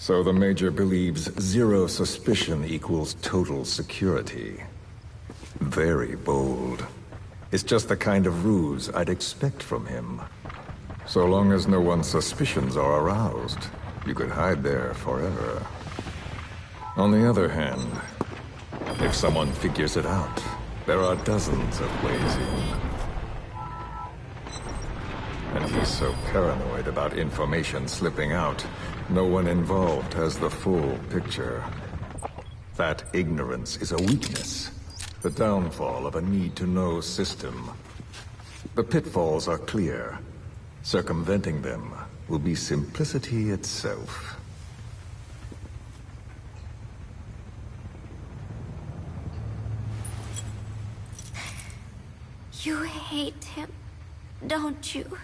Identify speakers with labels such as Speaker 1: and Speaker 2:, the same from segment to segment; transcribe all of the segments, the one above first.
Speaker 1: So the Major believes zero suspicion equals total security. Very bold. It's just the kind of ruse I'd expect from him. So long as no one's suspicions are aroused, you could hide there forever. On the other hand, if someone figures it out, there are dozens of ways in. And he's so paranoid about information slipping out, no one involved has the full picture. That ignorance is a weakness, the downfall of a need-to-know system. The pitfalls are clear. Circumventing them will be simplicity itself.
Speaker 2: You hate him, don't you?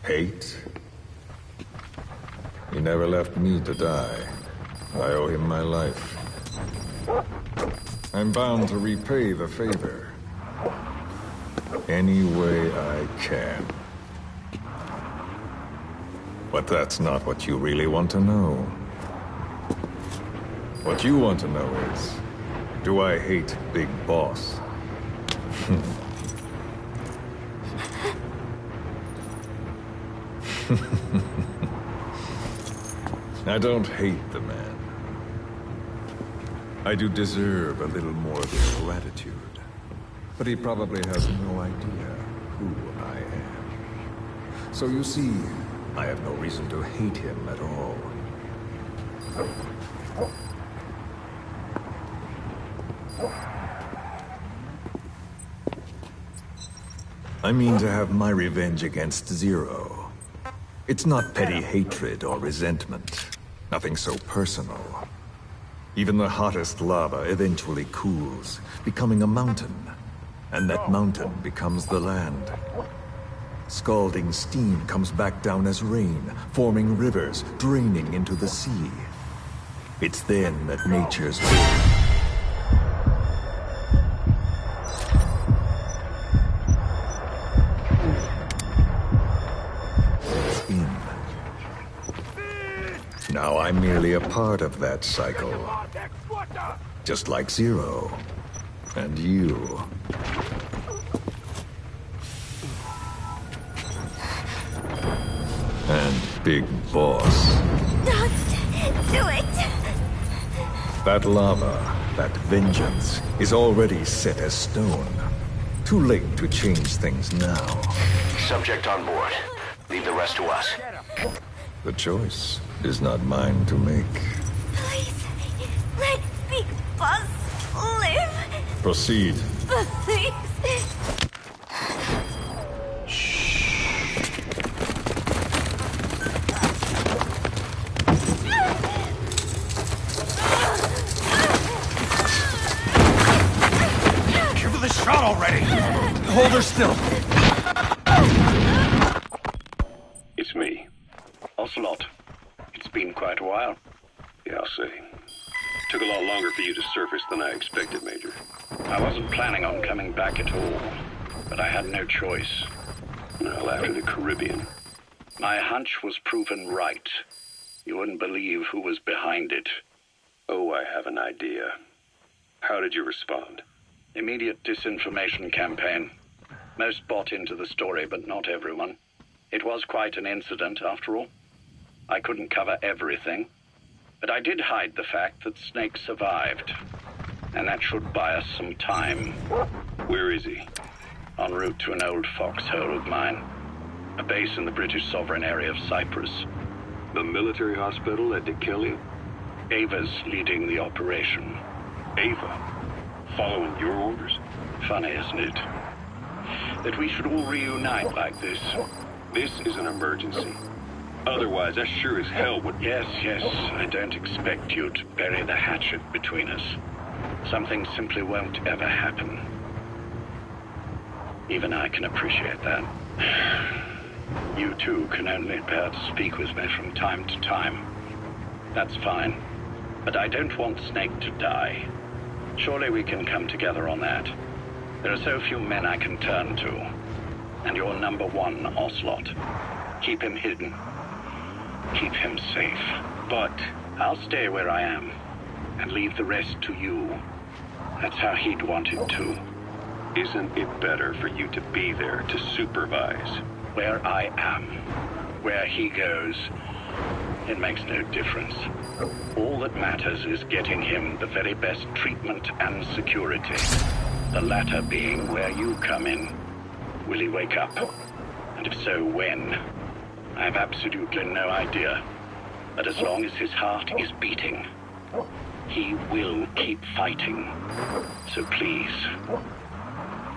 Speaker 1: Hate? He never left me to die. I owe him my life. I'm bound to repay the favor. Any way I can. But that's not what you really want to know. What you want to know is, do I hate Big Boss? I don't hate the man. I do deserve a little more of his gratitude. But he probably has no idea who I am. So you see, I have no reason to hate him at all. I mean to have my revenge against Zero. It's not petty hatred or resentment. Nothing so personal. Even the hottest lava eventually cools, becoming a mountain. And that mountain becomes the land. Scalding steam comes back down as rain, forming rivers, draining into the sea. It's then that nature's Now I'm merely a part of that cycle. Just like Zero. And you. And Big Boss.
Speaker 2: Don't do it!
Speaker 1: That lava, that vengeance, is already set as stone. Too late to change things now.
Speaker 3: Subject on board. Leave the rest to us.
Speaker 1: The choice is not mine to make.
Speaker 2: Please, let Big Boss live.
Speaker 1: Proceed.
Speaker 2: Please.
Speaker 4: Give her the shot already! Hold her still!
Speaker 5: It's me. Ocelot. It's been quite a while. Yeah, I'll say. Took a lot longer for you to surface than I expected, Major. I wasn't planning on coming back at all, but I had no choice. Well, after the Caribbean. My hunch was proven right. You wouldn't believe who was behind it. Oh, I have an idea. How did you respond? Immediate disinformation campaign. Most bought into the story, but not everyone. It was quite an incident, after all. I couldn't cover everything, but I did hide the fact that Snake survived, and that should buy us some time. Where is he? En route to an old foxhole of mine, a base in the British sovereign area of Cyprus. The military hospital at Dikili? Ava's leading the operation. Ava? Following your orders? Funny, isn't it? That we should all reunite like this. This is an emergency. Otherwise, I sure as hell would... Yes, I don't expect you to bury the hatchet between us. Something simply won't ever happen. Even I can appreciate that. You too can only bear to speak with me from time to time. That's fine. But I don't want Snake to die. Surely we can come together on that. There are so few men I can turn to. And you're number one, Ocelot. Keep him hidden. Keep him safe. But I'll stay where I am and leave the rest to you. That's how he'd want it too.
Speaker 3: Isn't it better for you to be there to supervise?
Speaker 5: Where I am, where he goes, it makes no difference. All that matters is getting him the very best treatment and security. The latter being where you come in. Will he wake up? And if so, when? I have absolutely no idea. But as long as his heart is beating, he will keep fighting. So please,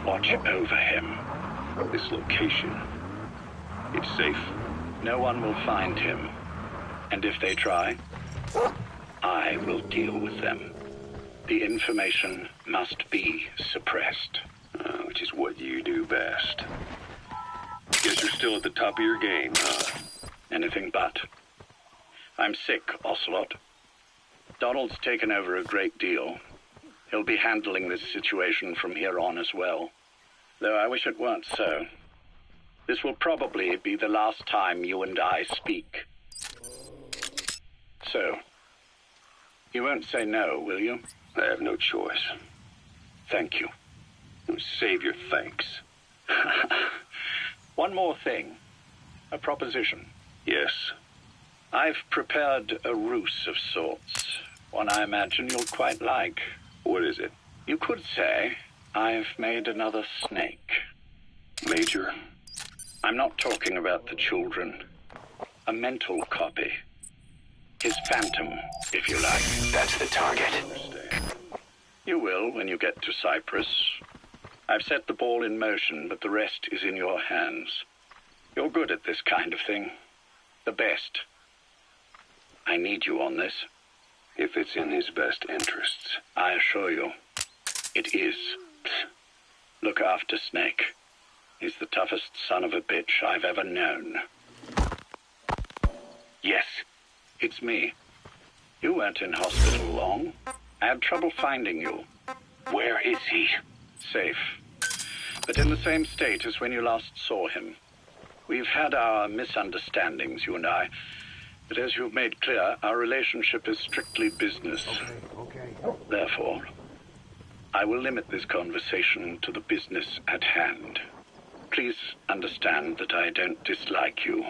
Speaker 5: watch over him.
Speaker 3: This location, it's safe.
Speaker 5: No one will find him. And if they try, I will deal with them. The information must be suppressed.
Speaker 3: Which is what you do best. Guess you're still at the top of your game, huh?
Speaker 5: Anything but. I'm sick, Ocelot. Donald's taken over a great deal. He'll be handling this situation from here on as well. Though I wish it weren't so. This will probably be the last time you and I speak. So, you won't say no, will you?
Speaker 3: I have no choice.
Speaker 5: Thank you.
Speaker 3: Save your thanks.
Speaker 5: One more thing. A proposition.
Speaker 3: Yes.
Speaker 5: I've prepared a ruse of sorts. One I imagine you'll quite like.
Speaker 3: What is it?
Speaker 5: You could say I've made another snake.
Speaker 3: Major?
Speaker 5: I'm not talking about the children. A mental copy. His phantom, if you like.
Speaker 3: That's the target.
Speaker 5: You will when you get to Cyprus. I've set the ball in motion, but the rest is in your hands. You're good at this kind of thing. The best. I need you on this.
Speaker 3: If it's in his best interests.
Speaker 5: I assure you, it is. Look after Snake. He's the toughest son of a bitch I've ever known. Yes, it's me. You weren't in hospital long. I had trouble finding you.
Speaker 3: Where is he?
Speaker 5: Safe. But in the same state as when you last saw him. We've had our misunderstandings, you and I. But as you've made clear, our relationship is strictly business. Therefore, I will limit this conversation to the business at hand. Please understand that I don't dislike you.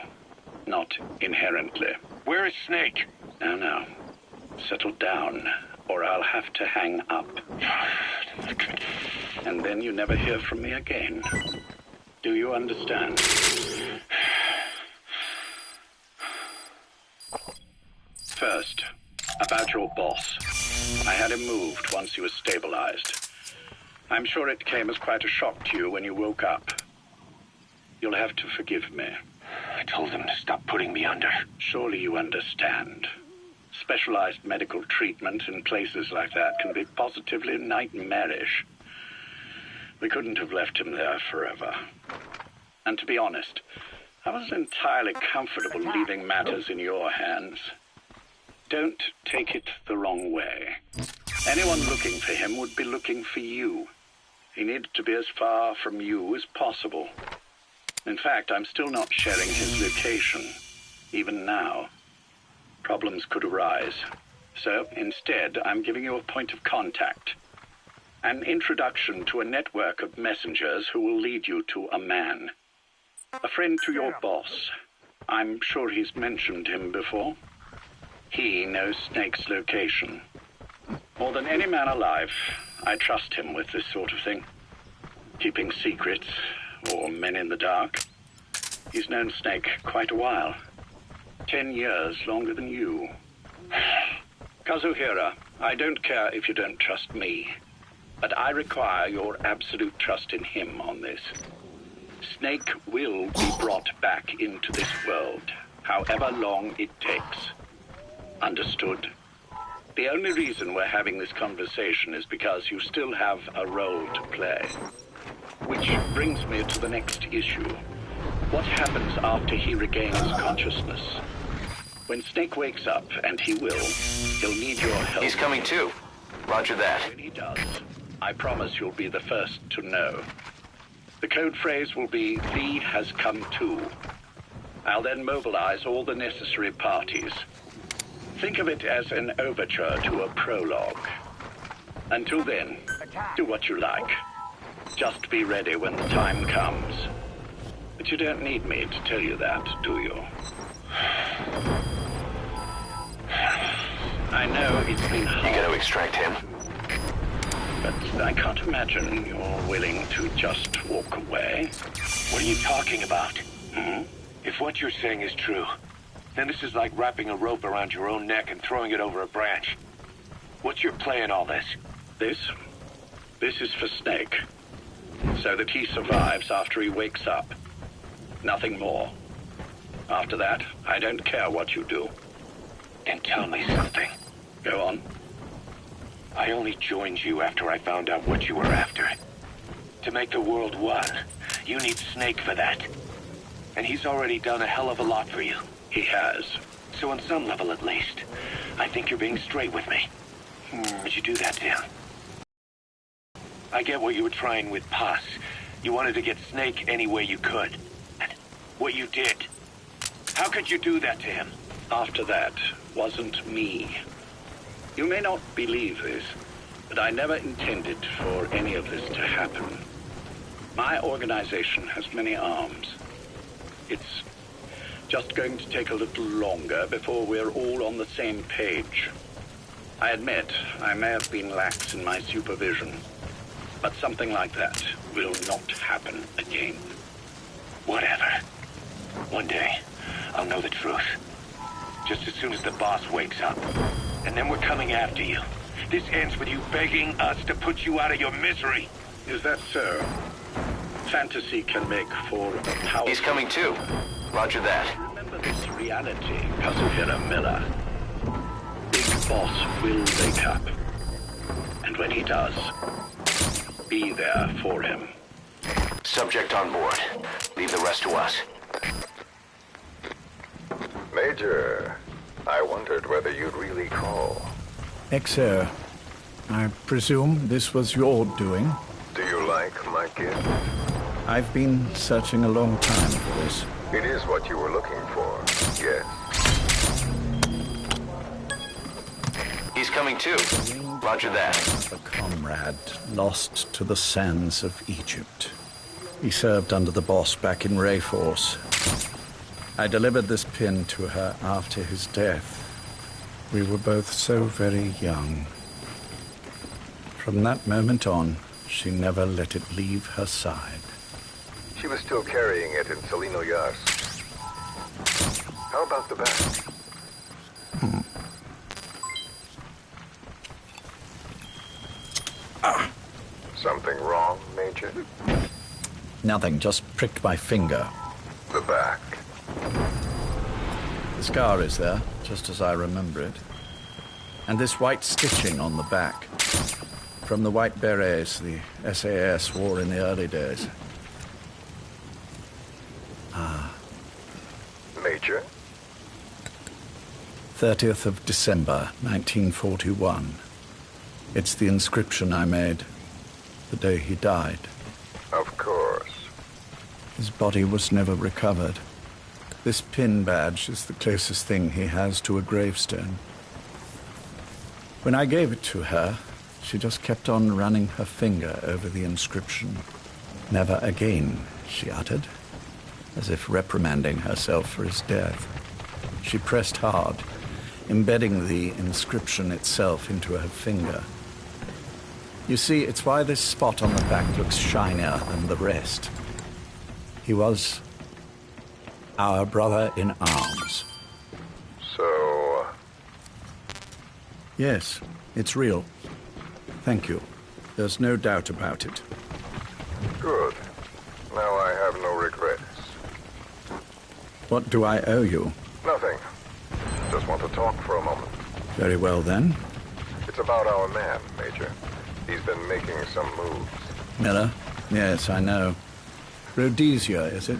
Speaker 5: Not inherently.
Speaker 3: Where is Snake?
Speaker 5: Now. Settle down, or I'll have to hang up. And then you never hear from me again. Do you understand? First, about your boss. I had him moved once he was stabilized. I'm sure it came as quite a shock to you when you woke up. You'll have to forgive me.
Speaker 3: I told him to stop putting me under.
Speaker 5: Surely you understand. Specialized medical treatment in places like that can be positively nightmarish. We couldn't have left him there forever. And to be honest, I wasn't entirely comfortable leaving matters in your hands. Don't take it the wrong way. Anyone looking for him would be looking for you. He needed to be as far from you as possible. In fact, I'm still not sharing his location, even now. Problems could arise. So, instead, I'm giving you a point of contact. An introduction to a network of messengers who will lead you to a man. A friend to your boss. I'm sure he's mentioned him before. He knows Snake's location. More than any man alive, I trust him with this sort of thing. Keeping secrets, or men in the dark. He's known Snake quite a while. 10 years longer than you. Kazuhira, I don't care if you don't trust me, but I require your absolute trust in him on this. Snake will be brought back into this world, however long it takes. Understood? The only reason we're having this conversation is because you still have a role to play. Which brings me to the next issue. What happens after he regains consciousness? When Snake wakes up, and he will, he'll need your help.
Speaker 3: He's coming too. Roger that.
Speaker 5: When he does, I promise you'll be the first to know. The code phrase will be, Lee has come too. I'll then mobilize all the necessary parties. Think of it as an overture to a prologue. Until then, do what you like. Just be ready when the time comes. But you don't need me to tell you that, do you? I know it's been hard.
Speaker 6: You gotta extract him.
Speaker 5: But I can't imagine you're willing to just walk away.
Speaker 3: What are you talking about? If what you're saying is true, then this is like wrapping a rope around your own neck and throwing it over a branch. What's your play in all this?
Speaker 5: This is for Snake. So that he survives after he wakes up. Nothing more. After that, I don't care what you do.
Speaker 3: Then tell me something.
Speaker 5: Go on.
Speaker 3: I only joined you after I found out what you were after. To make the world one, you need Snake for that. And he's already done a hell of a lot for you.
Speaker 5: He has.
Speaker 3: So on some level at least, I think you're being straight with me. Would you do that to him? I get what you were trying with Paz. You wanted to get Snake any way you could. And what you did. How could you do that to him?
Speaker 5: After that wasn't me. You may not believe this, but I never intended for any of this to happen. My organization has many arms. It's just going to take a little longer before we're all on the same page. I admit I may have been lax in my supervision, but something like that will not happen again.
Speaker 3: Whatever. One day, I'll know the truth. Just as soon as the boss wakes up. And then we're coming after you. This ends with you begging us to put you out of your misery.
Speaker 5: Is that so? Fantasy can make for a powerful...
Speaker 6: He's coming too. Roger that.
Speaker 5: Remember this reality, Kazuhira Miller. Big Boss will wake up. And when he does, be there for him.
Speaker 6: Subject on board. Leave the rest to us.
Speaker 7: Major, I wondered whether you'd really call.
Speaker 8: Exer, I presume this was your doing?
Speaker 7: Do you like my gift?
Speaker 8: I've been searching a long time for this.
Speaker 7: It is what you were looking for, yes.
Speaker 6: He's coming too. Roger that.
Speaker 8: A comrade lost to the sands of Egypt. He served under the boss back in Rayforce. I delivered this pin to her after his death. We were both so very young. From that moment on, she never let it leave her side.
Speaker 7: She was still carrying it in Salino Yas. How about the back? Something wrong, Major?
Speaker 8: Nothing, just pricked my finger.
Speaker 7: The back.
Speaker 8: The scar is there, just as I remember it. And this white stitching on the back. From the white berets the SAS wore in the early days.
Speaker 7: Major?
Speaker 8: 30th of December, 1941. It's the inscription I made the day he died.
Speaker 7: Of course.
Speaker 8: His body was never recovered. This pin badge is the closest thing he has to a gravestone. When I gave it to her, she just kept on running her finger over the inscription. Never again, she uttered, as if reprimanding herself for his death. She pressed hard, embedding the inscription itself into her finger. You see, it's why this spot on the back looks shinier than the rest. He was our brother in arms.
Speaker 7: So...
Speaker 8: Yes, it's real. Thank you. There's no doubt about it.
Speaker 7: Good. Now I have no regrets.
Speaker 8: What do I owe you?
Speaker 7: Nothing. Just want to talk for a moment.
Speaker 8: Very well, then.
Speaker 7: It's about our man, Major. He's been making some moves.
Speaker 8: Miller? Yes, I know. Rhodesia, is it?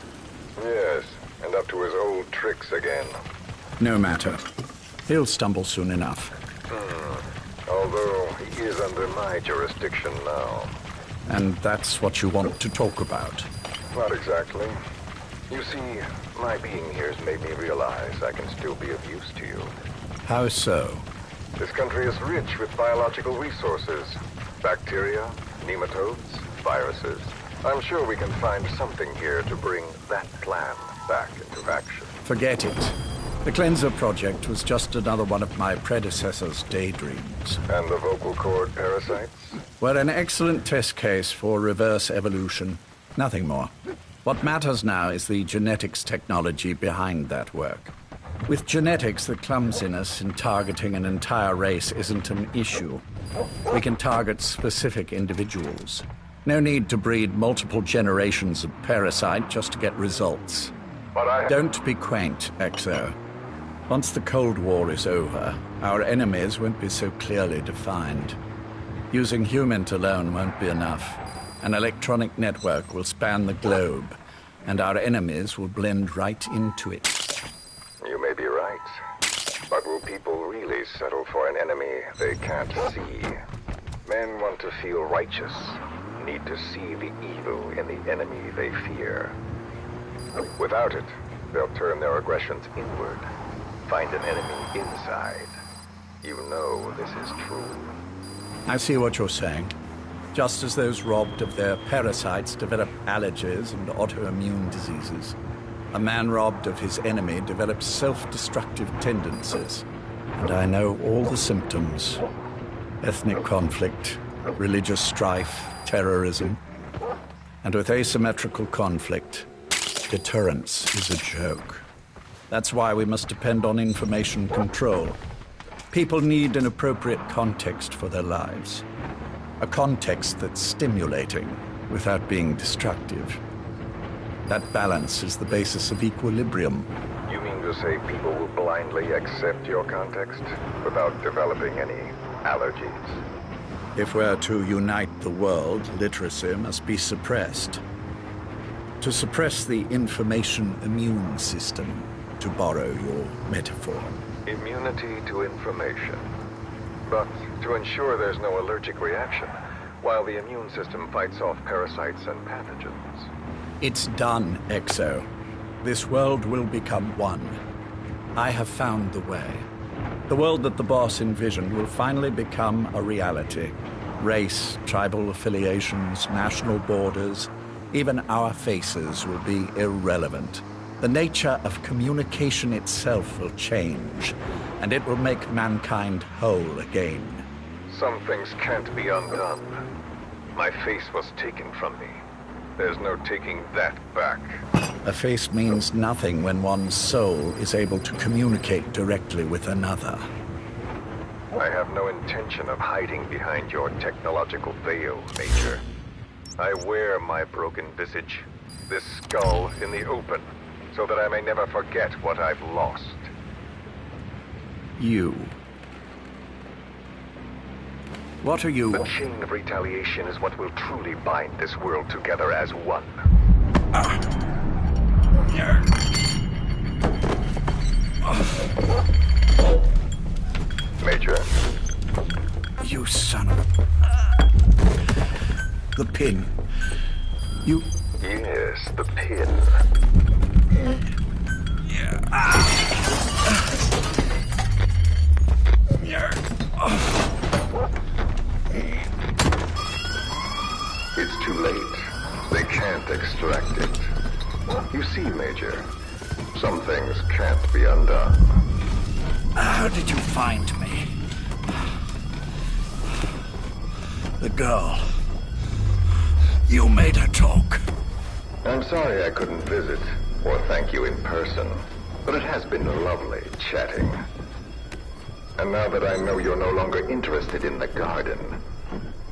Speaker 7: Yes, and up to his old tricks again.
Speaker 8: No matter. He'll stumble soon enough.
Speaker 7: Although he is under my jurisdiction now.
Speaker 8: And that's what you want to talk about.
Speaker 7: Not exactly. You see, my being here has made me realize I can still be of use to you.
Speaker 8: How so?
Speaker 7: This country is rich with biological resources. Bacteria, nematodes, viruses. I'm sure we can find something here to bring that plan back into action.
Speaker 8: Forget it. The Cleanser Project was just another one of my predecessor's daydreams.
Speaker 7: And the vocal cord parasites?
Speaker 8: Were an excellent test case for reverse evolution. Nothing more. What matters now is the genetics technology behind that work. With genetics, the clumsiness in targeting an entire race isn't an issue. We can target specific individuals. No need to breed multiple generations of parasite just to get results.
Speaker 7: But
Speaker 8: Don't be quaint, Exo. Once the Cold War is over, our enemies won't be so clearly defined. Using humans alone won't be enough. An electronic network will span the globe, and our enemies will blend right into it.
Speaker 7: You may be right. But will people really settle for an enemy they can't see? Men want to feel righteous, need to see the evil in the enemy they fear. Without it, they'll turn their aggressions inward, find an enemy inside. You know this is true.
Speaker 8: I see what you're saying. Just as those robbed of their parasites develop allergies and autoimmune diseases, a man robbed of his enemy develops self-destructive tendencies. And I know all the symptoms. Ethnic conflict, religious strife, terrorism. And with asymmetrical conflict, deterrence is a joke. That's why we must depend on information control. People need an appropriate context for their lives. A context that's stimulating without being destructive. That balance is the basis of equilibrium.
Speaker 7: You mean to say people will blindly accept your context without developing any allergies?
Speaker 8: If we're to unite the world, literacy must be suppressed. To suppress the information immune system, to borrow your metaphor.
Speaker 7: Immunity to information. But to ensure there's no allergic reaction, while the immune system fights off parasites and pathogens.
Speaker 8: It's done, Exo. This world will become one. I have found the way. The world that the boss envisioned will finally become a reality. Race, tribal affiliations, national borders, even our faces will be irrelevant. The nature of communication itself will change, and it will make mankind whole again.
Speaker 7: Some things can't be undone. My face was taken from me. There's no taking that back.
Speaker 8: A face means nothing when one's soul is able to communicate directly with another.
Speaker 7: I have no intention of hiding behind your technological veil, Major. I wear my broken visage, this skull in the open, so that I may never forget what I've lost.
Speaker 8: You. What are you?
Speaker 7: The chain of retaliation is what will truly bind this world together as one. Major.
Speaker 8: You son of a... The pin. You...
Speaker 7: Yes, the pin. It's too late. They can't extract it. You see, Major, some things can't be undone.
Speaker 8: How did you find me? The girl. You made her talk.
Speaker 7: I'm sorry I couldn't visit or thank you in person, but it has been lovely chatting. And now that I know you're no longer interested in the garden,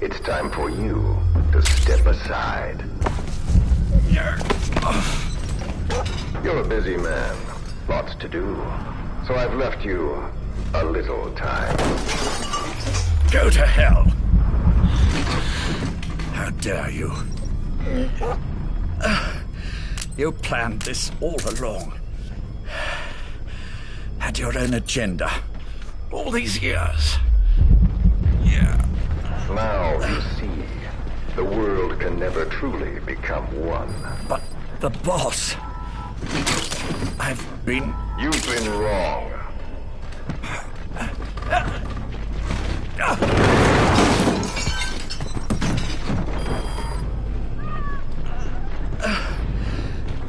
Speaker 7: it's time for you to step aside. You're a busy man, lots to do, so I've left you a little time.
Speaker 8: Go to hell! How dare you? You planned this all along. Had your own agenda. All these years. Yeah.
Speaker 7: Now you see, the world can never truly become one.
Speaker 8: But the boss... I've been...
Speaker 7: You've been wrong.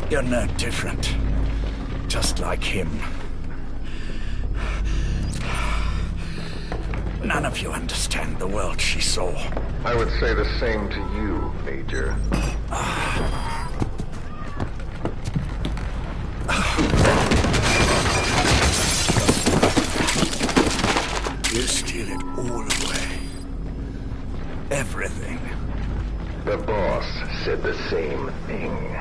Speaker 8: You're no different. Just like him. None of you understand the world she saw.
Speaker 7: I would say the same to you, Major.
Speaker 8: You steal it all away. Everything.
Speaker 7: The boss said the same thing.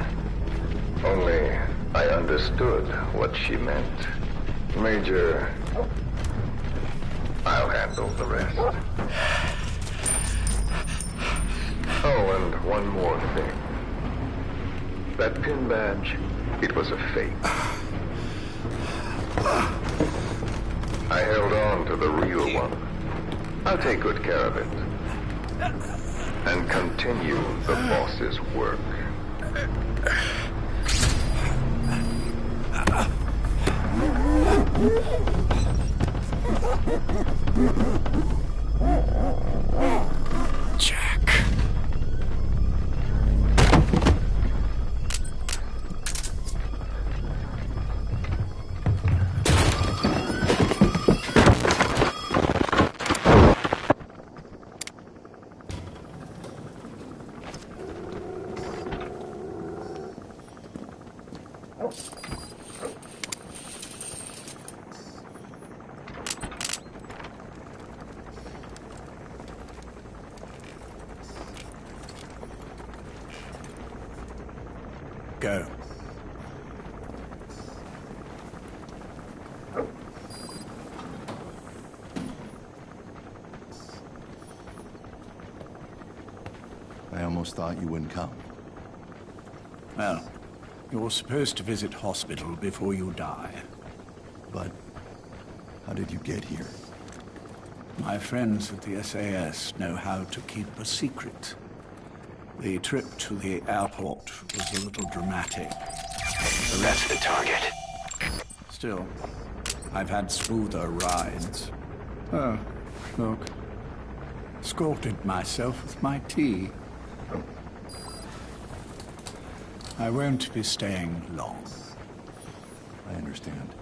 Speaker 7: Only I understood what she meant. Major, I'll handle the rest. Oh, and one more thing. That pin badge, it was a fake. I held on to the real one. I'll take good care of it. And continue the boss's work.
Speaker 8: Jack. Go.
Speaker 9: I almost thought you wouldn't come.
Speaker 8: Well, you're supposed to visit hospital before you die.
Speaker 9: But how did you get here?
Speaker 8: My friends at the SAS know how to keep a secret. The trip to the airport was a little dramatic.
Speaker 6: That's the target.
Speaker 8: Still, I've had smoother rides. Oh, look. Escorted myself with my tea. I won't be staying long.
Speaker 9: I understand.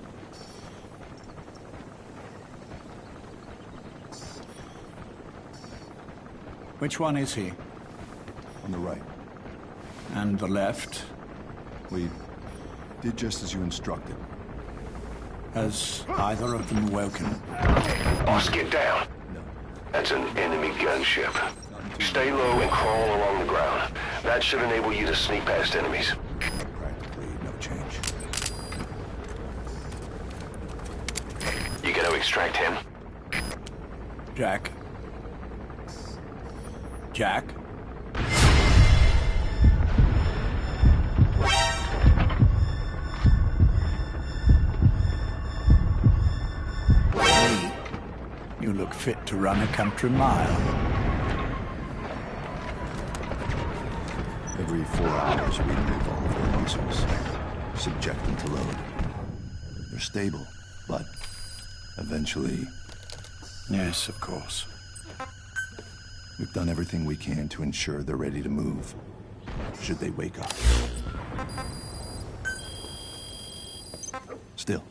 Speaker 8: Which one is he?
Speaker 9: On the right.
Speaker 8: And the left?
Speaker 9: We did just as you instructed.
Speaker 8: Has either of them woken?
Speaker 6: Boss, get down.
Speaker 9: No.
Speaker 6: That's an enemy gunship. Stay low and crawl along the ground. That should enable you to sneak past enemies.
Speaker 9: Practically no change.
Speaker 6: You gonna extract him?
Speaker 8: Jack? Jack? Me? You look fit to run a country mile.
Speaker 9: Every 4 hours, we revolve their muscles, subject them to load. They're stable, but eventually...
Speaker 8: Yes, of course.
Speaker 9: We've done everything we can to ensure they're ready to move, should they wake up. Still,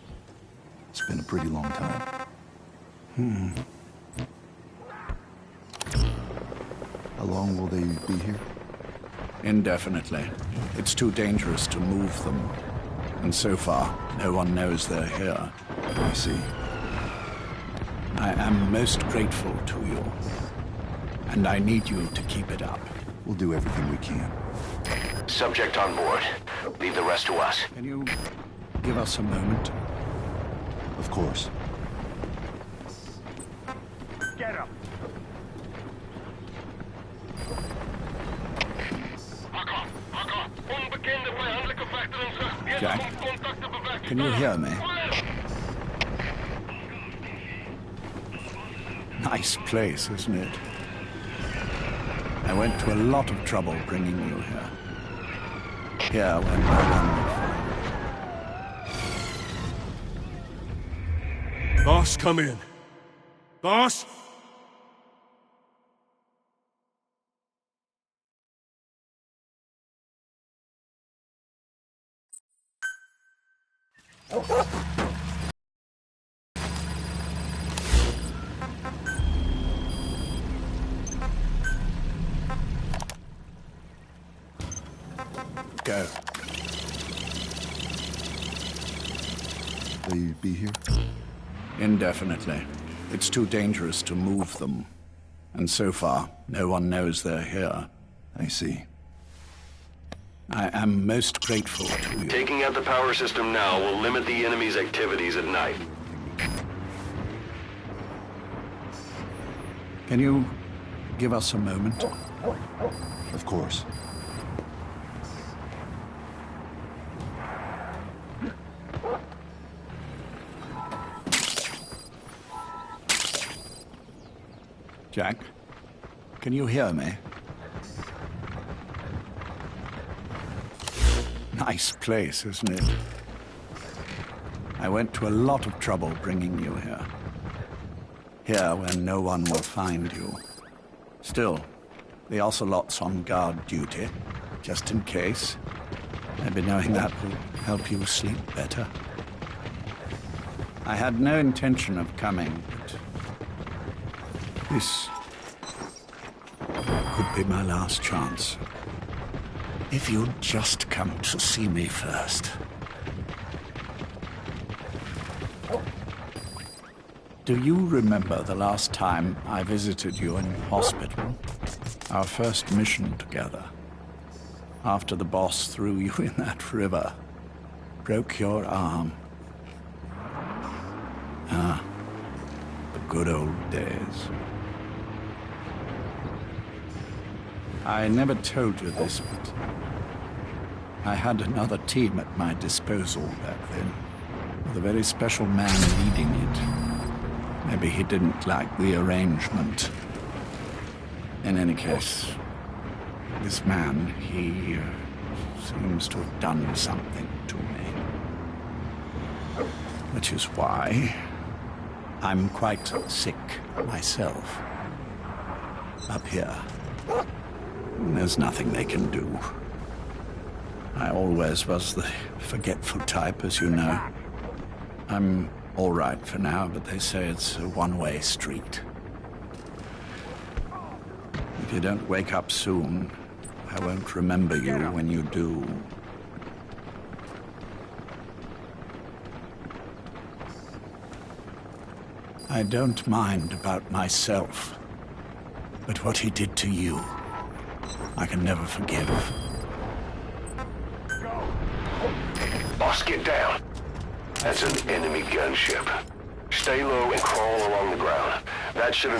Speaker 9: it's been a pretty long time. How long will they be here?
Speaker 8: Indefinitely. It's too dangerous to move them. And so far, no one knows they're here.
Speaker 9: I see.
Speaker 8: I am most grateful to you. And I need you to keep it up.
Speaker 9: We'll do everything we can.
Speaker 6: Subject on board. Leave the rest to us.
Speaker 8: Can you give us a moment?
Speaker 9: Of course.
Speaker 5: Get him!
Speaker 8: Jack, can you hear me? Nice place, isn't it? I went to a lot of trouble bringing you here. Here when no one would find.
Speaker 4: Boss, come in. Boss?
Speaker 8: Go.
Speaker 9: They be here?
Speaker 8: Indefinitely. It's too dangerous to move them. And so far, no one knows they're here.
Speaker 9: I see.
Speaker 8: I am most grateful to you.
Speaker 6: Taking out the power system now will limit the enemy's activities at night.
Speaker 8: Can you give us a moment?
Speaker 9: Of course.
Speaker 8: Jack, can you hear me? Nice place, isn't it? I went to a lot of trouble bringing you here. Here where no one will find you. Still, the Ocelot's on guard duty, just in case. Maybe knowing that will help you sleep better. I had no intention of coming, but this could be my last chance. If you'd just come to see me first. Do you remember the last time I visited you in hospital? Our first mission together. After the boss threw you in that river. Broke your arm. Ah, the good old days. I never told you this, but I had another team at my disposal back then, with a very special man leading it. Maybe he didn't like the arrangement. In any case, this man, he seems to have done something to me. Which is why I'm quite sick myself. Up here. There's nothing they can do. I always was the forgetful type, as you know. I'm all right for now, but they say it's a one-way street. If you don't wake up soon, I won't remember you when you do. I don't mind about myself, but what he did to you, I can never forgive.
Speaker 6: Boss, get down. That's an enemy gunship. Stay low and crawl along the ground. That should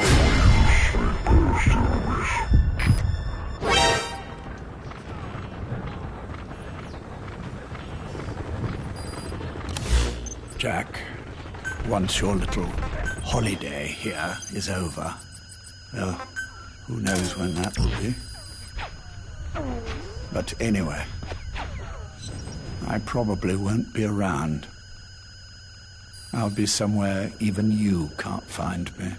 Speaker 8: Jack, once your little holiday here is over, well, who knows when that will be. But anyway, I probably won't be around. I'll be somewhere even you can't find me.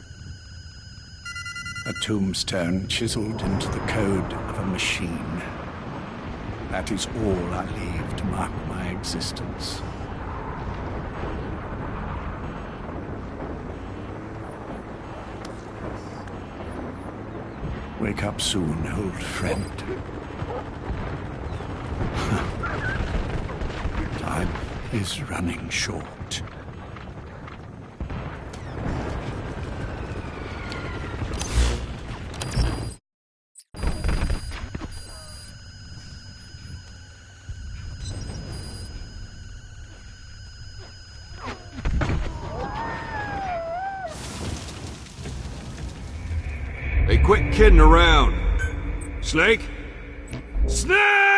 Speaker 8: A tombstone chiseled into the code of a machine. That is all I leave to mark my existence. Wake up soon, old friend. Time is running short.
Speaker 4: Hey, quit kidding around. Snake? Snake!